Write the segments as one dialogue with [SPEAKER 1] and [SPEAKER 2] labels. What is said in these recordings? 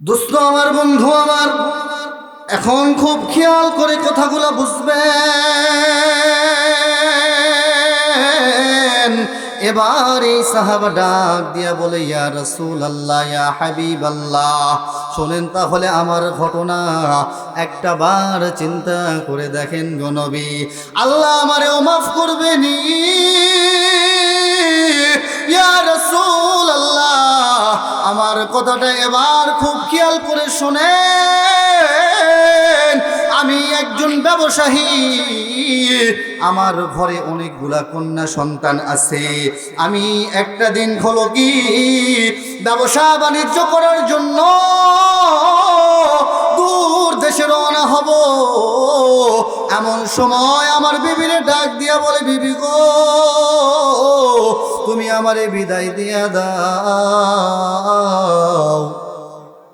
[SPEAKER 1] দোস্ত আমার, বন্ধু আমার, এখন খুব খেয়াল করে কথাগুলো বুঝবেন। এবার এই সাহাবা ডাক দিয়া বলে, ইয়া রাসূলুল্লাহ, ইয়া হাবিবাল্লাহ, শোনেন তাহলে আমার ঘটনা, একটা বার চিন্তা করে দেখেন গো নবী, আল্লাহ আমারেও মাফ করবেনি। ইয়া রাসূলুল্লাহ, আমার কথাটা এবার খুব খেয়াল করে শোনেন। আমি একজন ব্যবসায়ী, আমার ঘরে অনেকগুলা কন্যা সন্তান আছে। আমি একটা দিন হলো কি ব্যবসা বাণিজ্য করার জন্য দূর দেশে রওনা হব। এমন সময় আমার বিবিরে ডাক দিয়া বলে, বিবি গো, তুমি আমারে বিদায় দিয়া দাও।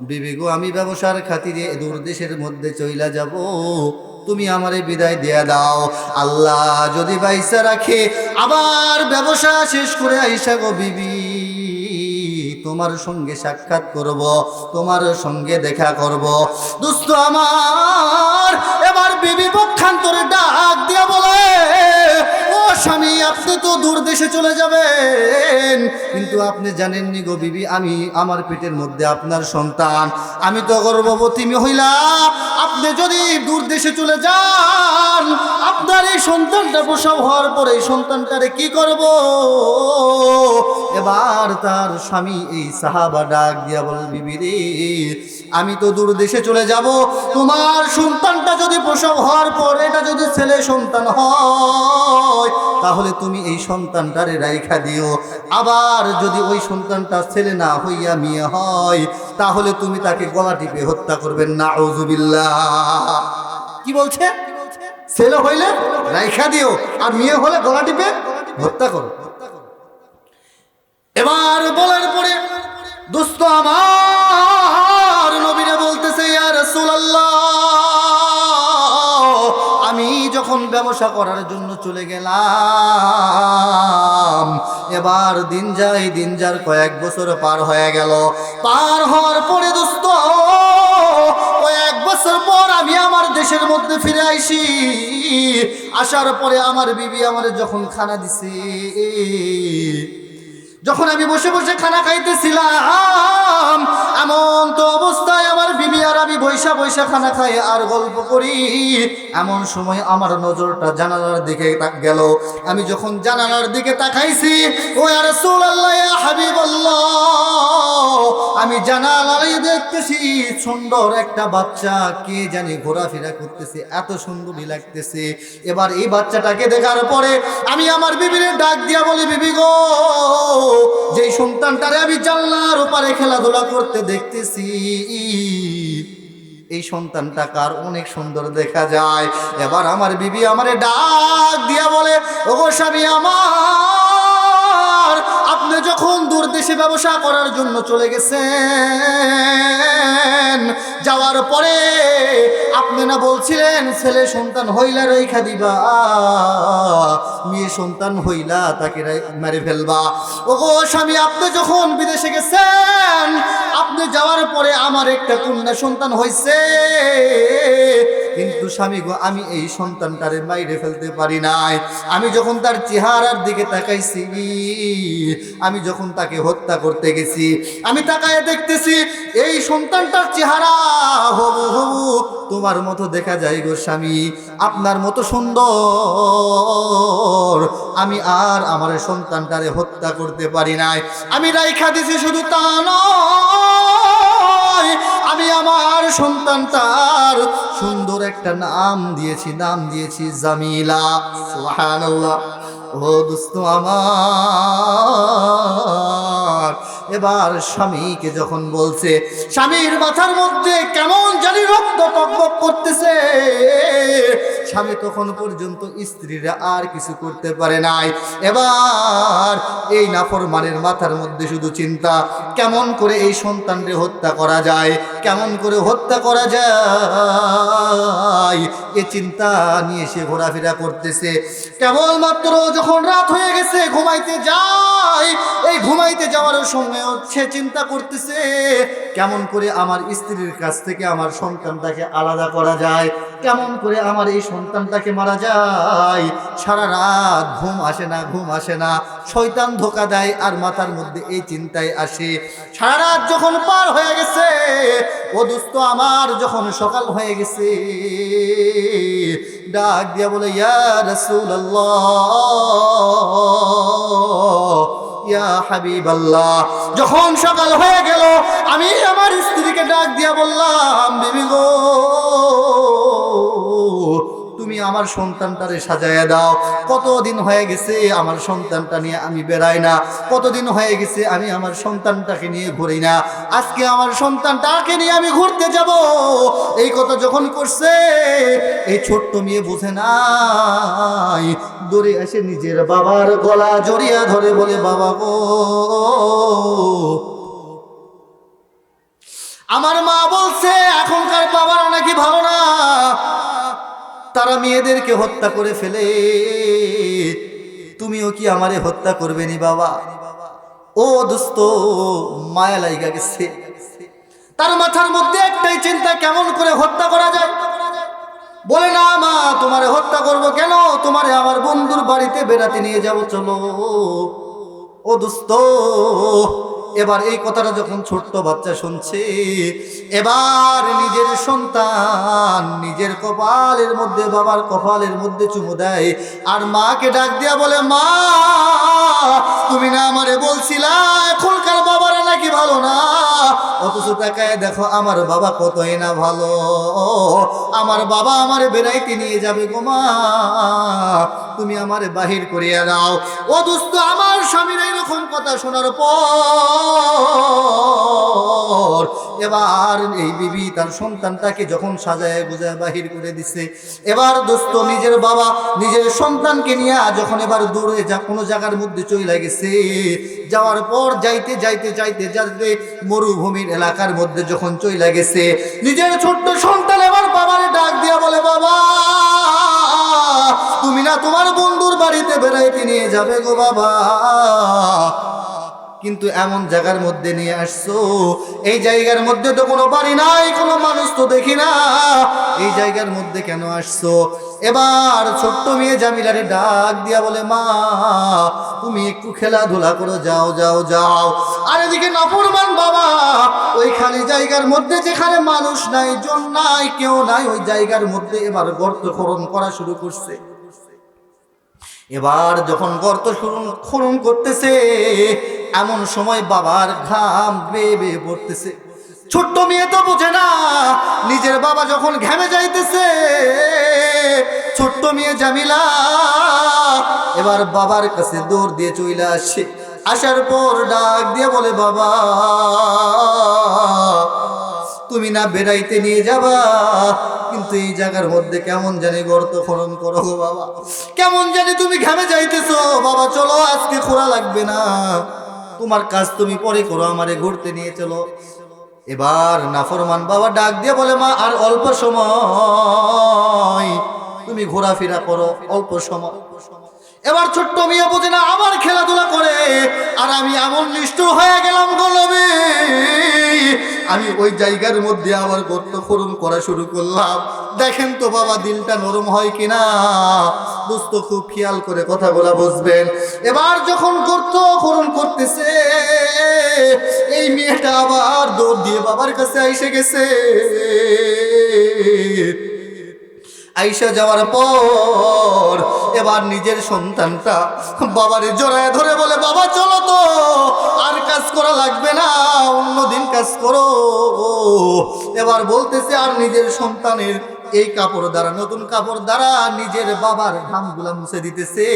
[SPEAKER 1] বিবি গো, আমি ব্যবসার খাতিরে দূর দেশের মধ্যে চইলা যাব, তুমি আমারে বিদায় দিয়া দাও। আল্লাহ যদি বাইসা রাখে আবার ব্যবসা শেষ করে আইসা গো বিবি, তোমার সঙ্গে সাক্ষাৎ করব, তোমার সঙ্গে দেখা করব। দোস্ত আমার, এবার বিবি পক্ষান্তরে ডাক দিয়া বলে, ও স্বামী, আপনি তো দূর দেশে চলে যাবেন, কিন্তু আপনি জানেননি গো বিবি, আমি আমার পেটের মধ্যে আপনার সন্তান, আমি তো গর্ভবতী মহিলা। আপনি যদি দূর দেশে চলে যান, আপনার এই সন্তানটা প্রসব হওয়ার পরে এই সন্তানটারে কি করব? এবার তার স্বামী এই সাহাবা ডাক দিয়া বলে, বিবি রে, আমি তো দূর দেশে চলে যাব, তোমার সন্তানটা যদি প্রসব হওয়ার পর এটা যদি ছেলে সন্তান হয়, তাহলে তুমি এই সন্তানটারে রাইখা দিও। আবার যদি ওই সন্তানটা ছেলে না হইয়া মেয়ে হয়, তাহলে তুমি তাকে গলা টিপে হত্যা করবেন। নাউযুবিল্লাহ। কি বলছে? ছেলে হইলে রাইখা দিও, আর মেয়ে হলে গলা টিপে হত্যা করো। এবার বলার পরে দোস্ত আমার, নবীরা বলতেছে, ইয়া রাসূলুল্লাহ, আমি যখন ব্যবসা করার জন্য চলে গেলাম, এবার দিন যায়, দিন যার কয়েক বছর পার হয়ে গেল। পার হওয়ার পরে দোস্ত, কয়েক বছর পর আমি আমার দেশের মধ্যে ফিরে আইসি। আসার পরে আমার বিবি আমারে যখন খানা দিছে, যখন আমি বসে বসে খানা খাইতেছিলাম, এমন তো অবস্থায় আমার বিবি আর আমি বৈশা বৈশা খানা খাই আর গল্প করি। এমন সময় আমার নজরটা জানালার দিকে গেল। আমি যখন জানালার দিকে তাকাইছি, ও ইয়া রাসূলুল্লাহ, ইয়া হাবিবাল্লাহ, আমি জানালায় দেখতেছি সুন্দর একটা বাচ্চা, কে জানি ঘোরাফেরা করতেছে, এত সুন্দরই লাগতেছে। এবার এই বাচ্চাটাকে দেখার পরে আমি আমার বিবির ডাক দিয়া বলি, বিবি গো, যেই সন্তানটারে আমি জানলার ওপারে খেলাধুলা করতে দেখতেছি, এই সন্তানটা কার? অনেক সুন্দর দেখা যায়। এবার আমার বিবি আমারে ডাক দিয়া বলে, ওগো স্বামী আমার, আপনি যখন দূর দেশে ব্যবসা করার জন্য চলে গেছেন, যাওয়ার পরে আপনি না বলছিলেন ছেলে সন্তান হইলা রেখা দিবা, মেয়ে সন্তান হইলা তাকে মেরে ফেলবা। ওগো স্বামী, আপনি যখন বিদেশে গেছেন, আপনি যাওয়ার পরে আমার একটা কন্যা সন্তান হইছে, কিন্তু স্বামী গো, আমি এই সন্তানটারে মাইরে ফেলতে পারি নাই। আমি যখন তার চেহারার দিকে তাকাইছি, আমি যখন তাকে হত্যা করতে গেছি, আমি তাকায় দেখতেছি এই সন্তানটার চেহারা হুবহু তোমার মতো দেখা যায় গো স্বামী, আপনার মতো সুন্দর। আমি আর আমার সন্তানটারে হত্যা করতে পারি নাই। আমি রাইখা দিছি, শুধু তা নয়, আমি আমার সন্তানটার সুন্দর একটা নাম দিয়েছি জামিলা। সুবহানাল্লাহ। ও দোস্ত আমার, এবার স্বামীকে যখন বলছে, স্বামীর মাথার মধ্যে কেমন জানি রক্ত টকবক করতেছে। স্বামী তখন পর্যন্ত স্ত্রীরা আর কিছু করতে পারে নাই। এবার এই নাফরমানের মাথার মধ্যে শুধু চিন্তা, কেমন করে এই সন্তানকে হত্যা করা যায়, কেমন করে হত্যা করা যায়, এই চিন্তা নিয়ে সে ঘোরাফেরা করতেছে। কেবলমাত্র যখন রাত হয়ে গেছে ঘুমাইতে যায়, এই ঘুমাইতে যাওয়ার সময় সে চিন্তা করতেছে কেমন করে আমার স্ত্রীর কাছ থেকে আমার সন্তানটাকে আলাদা করা যায়, কেমন করে আমার এই সন্তানটাকে মারা যায়। সারা রাত ঘুম আসে না, ঘুম আসে না, শয়তান ধোকা দেয় আর মাথার মধ্যে এই চিন্তায় আসে। সারা রাত যখন পার হয়ে গেছে, ও দোস্ত আমার, যখন সকাল হয়ে গেছে, ডাক দিয়া বলে, ইয়া রাসূলুল্লাহ, ইয়া হাবিবাল্লাহ। যখন সকাল হয়ে গেল, আমি আমার স্ত্রীকে ডাক দিয়া বললাম, বিবি গো, তুমি আমার সন্তানটারে সাজায়া দাও। কতদিন হয়ে গেছে আমার সন্তানটা নিয়ে আমি বেড়াই না, কতদিন হয়ে গেছে আমি আমার সন্তানটাকে নিয়ে ঘুরি না, আজকে আমার সন্তানটাকে নিয়ে আমি ঘুরতে যাব। এই কথা যখন করছে, এই ছোট্ট মেয়ে বুঝে নাই, দৌড়ে এসে নিজের বাবার গলা জড়িয়া ধরে বলে, বাবা গো, আমার মা বলছে এখনকার বাবারা নাকি ভালো না, তারা মেয়েদেরকে হত্যা করে ফেলে, তুমিও কি আমারে হত্যা করবে নি বাবা? ও দোস্ত, মায়া লাইগা গেছে। তার মাথার মধ্যে একটাই চিন্তা, কেমন করে হত্যা করা যায়। বলে, না মা, তোমারে হত্যা করব কেন, তোমারে আমার বন্ধুর বাড়িতে বেড়াতে নিয়ে যাব, চলো। ও দোস্ত, এবার এই কথাটা যখন ছোট্ট বাচ্চা শুনছে, এবার নিজের সন্তান নিজের কপালের মধ্যে, বাবার কপালের মধ্যে চুমু দেয় আর মাকে ডাক দিয়া বলে, মা, তুমি না আমারে বলছিলা এখনকার বাবারা নাকি ভালো না, অথচ তাকায় দেখো আমার বাবা কতই না ভালো, আমার বাবা আমারে বেড়াইতে নিয়ে যাবে গো মা, তুমি আমারে বাহির করিয়া দাও। ও দোস্ত আমার, স্বামীর এইরকম কথা শোনার পর এবার এই বিবি তার সন্তানটাকে যখন সাজায় গুজায় বাহির করে দিছে, এবার দোস্ত নিজের বাবা নিজের সন্তানকে নিয়ে যখন এবার দূরে কোনো জায়গার মধ্যে চলে গেছে, যাওয়ার পর যাইতে যাইতে যাইতে যাইতে মরুভূমির এলাকার মধ্যে যখন চলে গেছে, নিজের ছোট্ট সন্তান এবার বাবারে ডাক দিয়া বলে, বাবা, তুমি না তোমার বন্ধুর বাড়িতে বেড়াইতে নিয়ে যাবে গো বাবা, কিন্তু এমন জায়গার মধ্যে নিয়ে আসছো, এই জায়গার মধ্যে তো কোনো বাড়ি নাই, কোনো মানুষ তো দেখি না, এই জায়গার মধ্যে কেন আসছো? এবার ছোট্ট মেয়ে জামিলারে ডাক দিয়া বলে, মা, তুমি একটু খেলাধুলা করো, যাও যাও যাও। আর এদিকে নাফরমান বাবা ওই খালি জায়গার মধ্যে, যেখানে মানুষ নাই, জন নাই, কেউ নাই, ওই জায়গার মধ্যে এবার গর্ত খনন করা শুরু করছে। এবার যখন গর্ত খনন করতেছে, এমন সময় বাবার ঘাম বেয়ে বেয়ে পড়তেছে। ছোট্ট মেয়ে তো বোঝে না, নিজের বাবা যখন ঘামে যাইতেছে, ছোট্ট মেয়ে জামিলা এবার বাবার কাছে দৌড় দিয়ে চলে আসে। আসার পর ডাক দিয়ে বলে, বাবা, তুমি না বেড়াইতে নিয়ে যাবা, কিন্তু এই জায়গার মধ্যে কেমন জানি গর্ত খনন করো গো বাবা, কেমন জানি তুমি ঘামে যাইতেছো, বাবা চলো, আজকে খোরা লাগবে না, তোমার কাজ তুমি পরে করো, আমারে ঘুরতে নিয়ে চলো। এবার নাফরমান বাবা ডাক দিয়ে বলে, মা, আর অল্প সময়, তুমি ঘোরাফেরা করো, অল্প সময়। এবার ছোট্ট মেয়ে বোঝে না, আবার খেলাধুলা করে, আর আমি এমন নিষ্ঠুর হয়ে গেলাম গলবে, আমি ওই জায়গার মধ্যে আবার গর্ত খনন করা শুরু করলাম। দেখেন তো বাবা, দিলটা নরম হয় কিনা। দোস্ত খুব খেয়াল করে কথাগুলা বুঝবেন। এবার যখন গর্ত খনন করতেছে, এই মেয়েটা আবার দৌড় দিয়ে বাবার কাছে এসে গেছে। আইসা যাওয়ার পর এবার নিজের সন্তানটা বাবারে জড়ায় ধরে বলে, বাবা চলো তো, আর কাজ করা লাগবে না, অন্যদিন কাজ করো। এবার বলতেছে, আর নিজের সন্তানের এই কাপড় দ্বারা, নতুন কাপড় দ্বারা নিজের বাবার ঘামগুলা মুছে দিতেছে,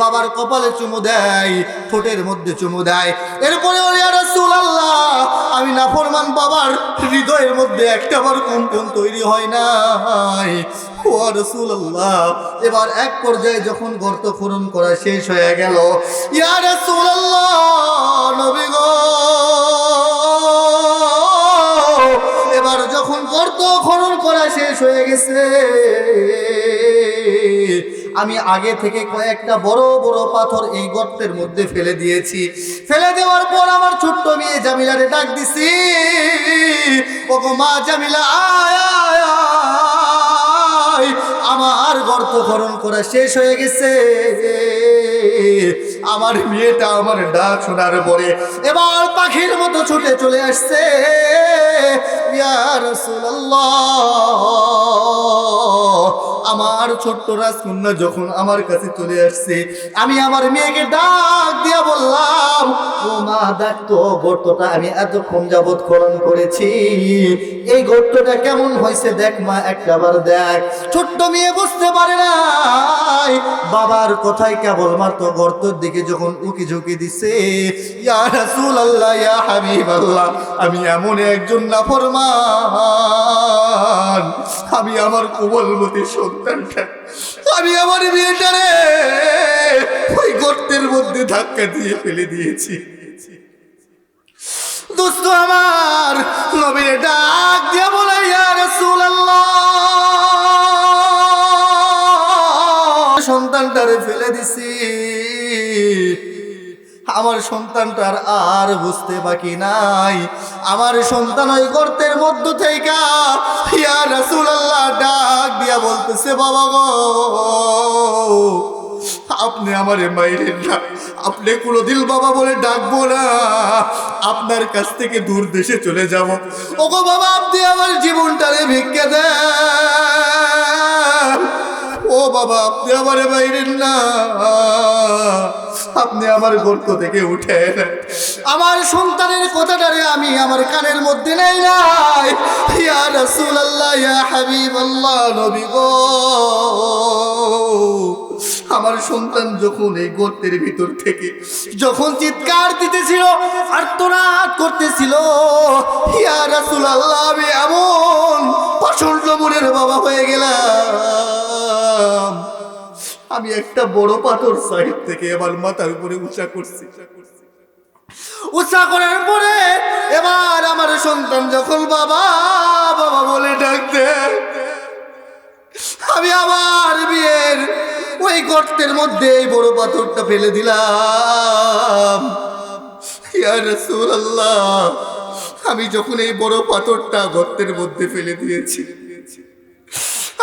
[SPEAKER 1] বাবার কপালে চুমু দেয়, ঠোঁটের মধ্যে চুমু দেয়। এরপরে ইয়া রাসূলুল্লাহ, আমি নাফরমান বাবার হৃদয়ের মধ্যে একটাবার কম্পন তৈরি হয় নাই। ও রাসূলুল্লাহ, এবার এক পর্যায়ে যখন গর্ত খনন করা শেষ হয়ে গেল, ইয়া রাসূলুল্লাহ, নবী গো, এবার যখন গর্ত খনন করা শেষ হয়ে গেছে, আমি আগে থেকে কয়েকটা বড় বড় পাথর এই গর্তের মধ্যে ফেলে দিয়েছি। ফেলে দেওয়ার পর আমার ছোট্ট মেয়ে জামিলারে ডাক দিছি, ওগো মা জামিলা, আয় আয় আয়, আমার গর্ত খনন করা শেষ হয়ে গেছে। আমার মেয়েটা আমার ডাক শোনার পরে এবার পাখির মতো ছুটে চলে আসছে। ইয়া রাসূলুল্লাহ, আমার ছোট্ট রাজকন্যা যখন আমার কাছে চলে আসছে, আমি আমার মেয়েকে ডাক দিয়া বললাম, ও মা দেখতো, গর্তটা আমি এতক্ষণ যাবৎ খনন করেছি, এই গর্তটা কেমন হয়েছে দেখ মা, একটাবার দেখ। ছোট্ট মেয়ে বুঝতে পারে নাই বাবার কথায় কেবলমাত্র গর্তের দিকে যখন উকি ঝুঁকি দিছে, ইয়া রাসূলুল্লাহ, ইয়া হাবিবাল্লাহ, আমি এমন একজন নাফরমান, আমি আমার কোমলমতি সন্তানটা, আমি আমার মেয়েটারে ওই গর্তের মধ্যে ধাক্কা দিয়ে ফেলে দিয়েছি। দোস্ত আমার, নবীর ডাক দিয়া বলে, ইয়া রাসূলুল্লাহ, সন্তানটারে ফেলে দিছি, আমার সন্তানটার আর বুঝতে বাকি নাই। আমার সন্তান ওই গর্তের মধ্য থেকে ইয়া রাসূলুল্লাহ ডাক দিয়া বলতেছে, বাবা গো, আপনি আমারে মাইরেন না, আপনি কোনোদিন বাবা বলে ডাকবো না, আপনার কাছ থেকে দূর দেশে চলে যাব। ওগো বাবা, আপনি আমার জীবনটারে ভিক্ষা দেন, ও বাবা, আপনি আমারে মাইরেন না, আপনি আমার গর্ত থেকে উঠে আমার সন্তানের কথাটারে আমি আমার কানের মধ্যে নেই নাই। ইয়া রাসূলুল্লাহ, ইয়া হাবিবাল্লাহ, নবী গো, আমার সন্তান যখন এই গর্তের ভিতর থেকে যখন চিৎকার দিতেছিল, আর্তনাদ করতেছিল, ইয়া রাসূলুল্লাহ, আমি এমন প্রচন্ড মনের বাবা হয়ে গেলাম, আমি একটা বড় পাথর সাইড থেকে আমার মাথার উপরে উঁচা করছি। উঁচা করার পরে এবার আমার সন্তান যখন বাবা বাবা বলে ডাকতে, আমি আমার বিয়ের ওই গর্তের মধ্যে এই বড় পাথরটা ফেলে দিলাম। ইয়া রাসূলুল্লাহ, আমি যখন এই বড় পাথরটা গর্তের মধ্যে ফেলে দিয়েছি,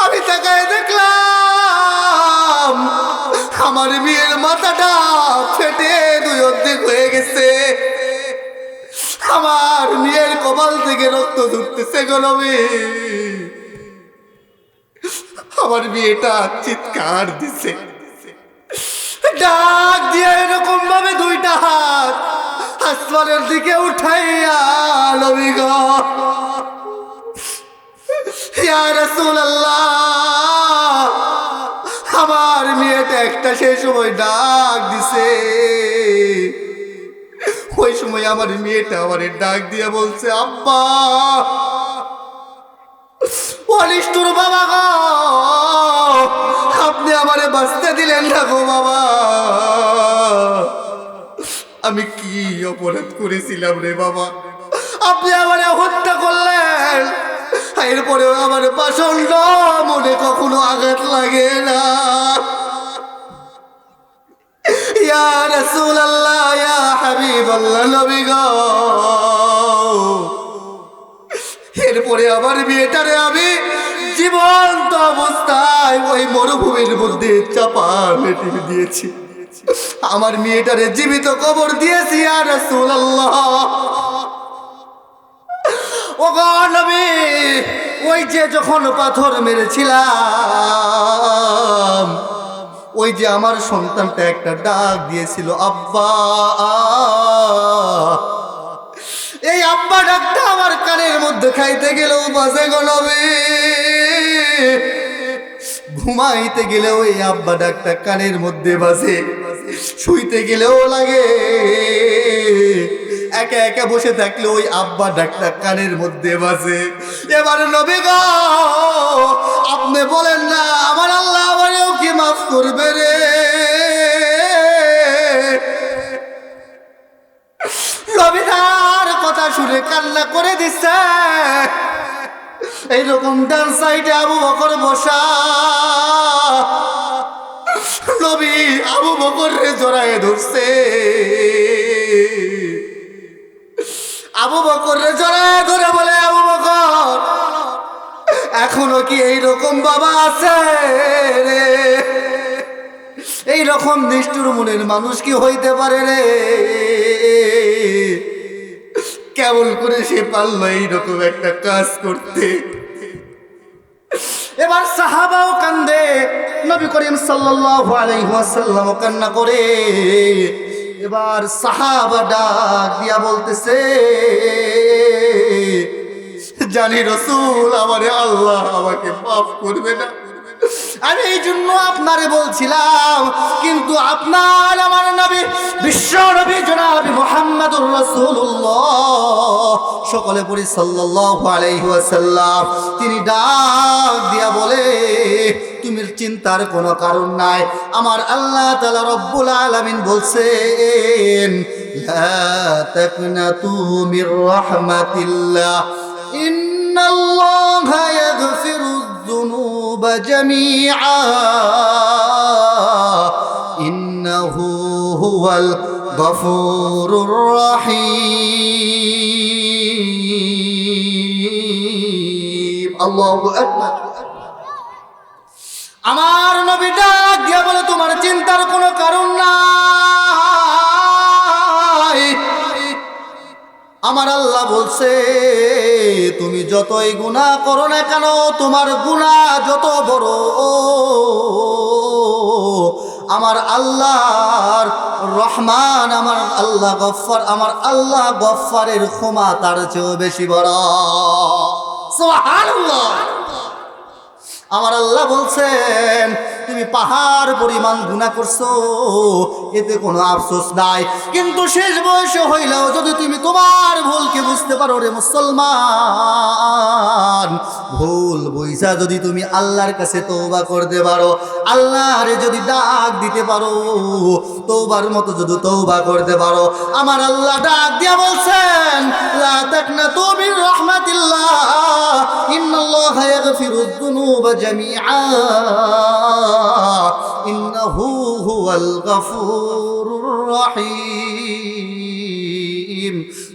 [SPEAKER 1] আমি তাকায় দেখলাম আমার মেয়ের মাথাটা ফেটে দুই অর্ধেক হয়ে গেছে, আমার মেয়ের কপাল থেকে রক্ত ঝরতেছে গো নবী। আমার মেয়েটা চিৎকার দিছে, ডাক দিয়ে এরকম ভাবে দুইটা হাত আসমানের দিকে উঠাইয়া, নবী গো, ইয়া রাসূলুল্লাহ, আমার মেয়েটা একটা সেই সময় ডাক দিছে, ওই সময় আমার মেয়েটা আমার ডাক দিয়ে বলছে, আব্বা, অনিষ্ঠুর বাবা গো, আপনি আমারে বাঁচতে দিলেন না গো বাবা, আমি কি অপরাধ করেছিলাম রে বাবা, আপনি আমারে হত্যা করলেন, এরপরেও আমার প্রচন্ড মনে কখনো আঘাত লাগে না। ইয়া রাসূলুল্লাহ, ইয়া হাবিবাল্লাহ, নবী গো, এরপরে আমার মেয়েটারে আমি জীবন্ত অবস্থায় ওই মরুভূমির মধ্যে চাপা মেটে দিয়েছি, আমার মেয়েটারে জীবিত কবর দিয়েছি। ইয়া রাসূলুল্লাহ, ও গো নবী, ওই যে যখন পাথর মেরেছিলাম, ওই যে আমার সন্তানটা একটা ডাক দিয়েছিল, আব্বা, এই আব্বা ডাকটা আমার কানের মধ্যে খাইতে গেলেও বাজে গো নবী, ঘুমাইতে গেলেও এই আব্বা ডাকটা কানের মধ্যে বাজে, শুইতে গেলেও লাগে। একা একা বসে থাকলে ওই আব্বা ডাকটা কানের মধ্যে বাজে। এবার নবী গো আপনি বলেন না আমার আল্লাহ আমারেও কি মাফ করবে রে? নবী তার কথা শুনে কান্না করে দিচ্ছে। এইরকম ডান সাইডে আবু বকর বসা। নবী আবু বকরে জড়ায়ে ধরছে। আবু বকরে জড়ায়ে ধরে বলে আবু বকর এখনো কি এইরকম বাবা আছে রে? এইরকম নিষ্ঠুর মনের মানুষ কি হইতে পারে রে? কেমন করে সে পারলো এইরকম একটা কাজ করতে? এবার সাহাবাও কান্দে, নবী করিম সাল্লাল্লাহু আলাইহি ওয়াসাল্লাম কান্না করে। এবার সাহাবা ডাক দিয়া বলতেছে জানি রাসূল আমারে আল্লাহ আমাকে মাফ করবে না। আমি এই জন্য আপনারে বলছিলাম, কিন্তু আপনার আমার নবী বিশ্ব নবী জনাব মুহাম্মদুর রাসূলুল্লাহ সকলে পড়ি সাল্লাল্লাহু আলাইহি ওয়াসাল্লাম তিনি ডাক দিয়া বলে তুমি চিন্তার কোনো কারণ নাই। আমার আল্লাহ তাআলা রব্বুল আলামিন বলছেন লা তাকনাতু মির রাহমাতিল্লাহ ইন্নাল্লাহা ইয়াগফিরুয যুনুবা জামিআ ইন্নাহু হুয়াল গফুরুর রহিম। আল্লাহু আকবার। আমার নবী ডাক দিয়া বলে তোমার চিন্তার কোনো কারণ নাই। আমার আল্লাহ বলছে তুমি যতই গুনাহ করো না কেন, তোমার গুনাহ যত বড় আমার আল্লাহর রহমান আমার আল্লাহ গফফার, আমার আল্লাহ গফফারের ক্ষমা তার চেয়েও বেশি বড়। সুবহানাল্লাহ। আমার আল্লাহ বলছেন তুমি পাহাড় পরিমাণ গুনাহ করছো, এতে কোনো আফসোস নাই, কিন্তু শেষ বয়সে হইলেও যদি তুমি তোমার ভুলকে বুঝতে পারো রে মুসলমান, ভুল বুঝা যদি তুমি আল্লাহর কাছে তওবা করতে পারো, আল্লাহরে যদি ডাক দিতে পারো, তওবার মতো যদি তওবা করতে পারো, আমার আল্লাহ ডাক দিয়া বলছেন লা তাকনাতু মির রাহমাতিল্লাহ ইন্নাল্লাহা ইয়াগফিরুয যুনুবা জামিআ ইন্নাহু হুয়াল গফুরুর রহিম।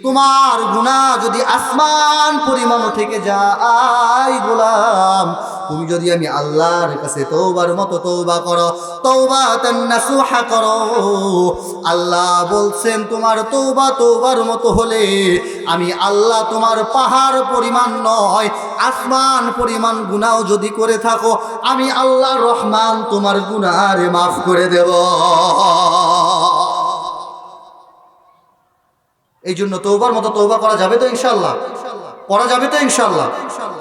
[SPEAKER 1] তোমার গুনাহ যদি আসমান পরিমাণ থেকে যায় গোলাম, তুমি যদি আমি আল্লাহর কাছে তওবার মতো তওবা করো, তওবাতান নাসুহা করো, আল্লাহ বলছেন তোমার তওবা তওবার মতো হলে আমি আল্লাহ তোমার পাহাড় পরিমাণ নয় আসমান পরিমাণ গুনাহ যদি করে থাকো, আমি আল্লাহ রহমান তোমার গুনাহরে মাফ করে দেব। এই জন্য তওবার মতো তওবা করা যাবে তো ইনশাআল্লাহ? করা যাবে তো ইনশাআল্লাহ?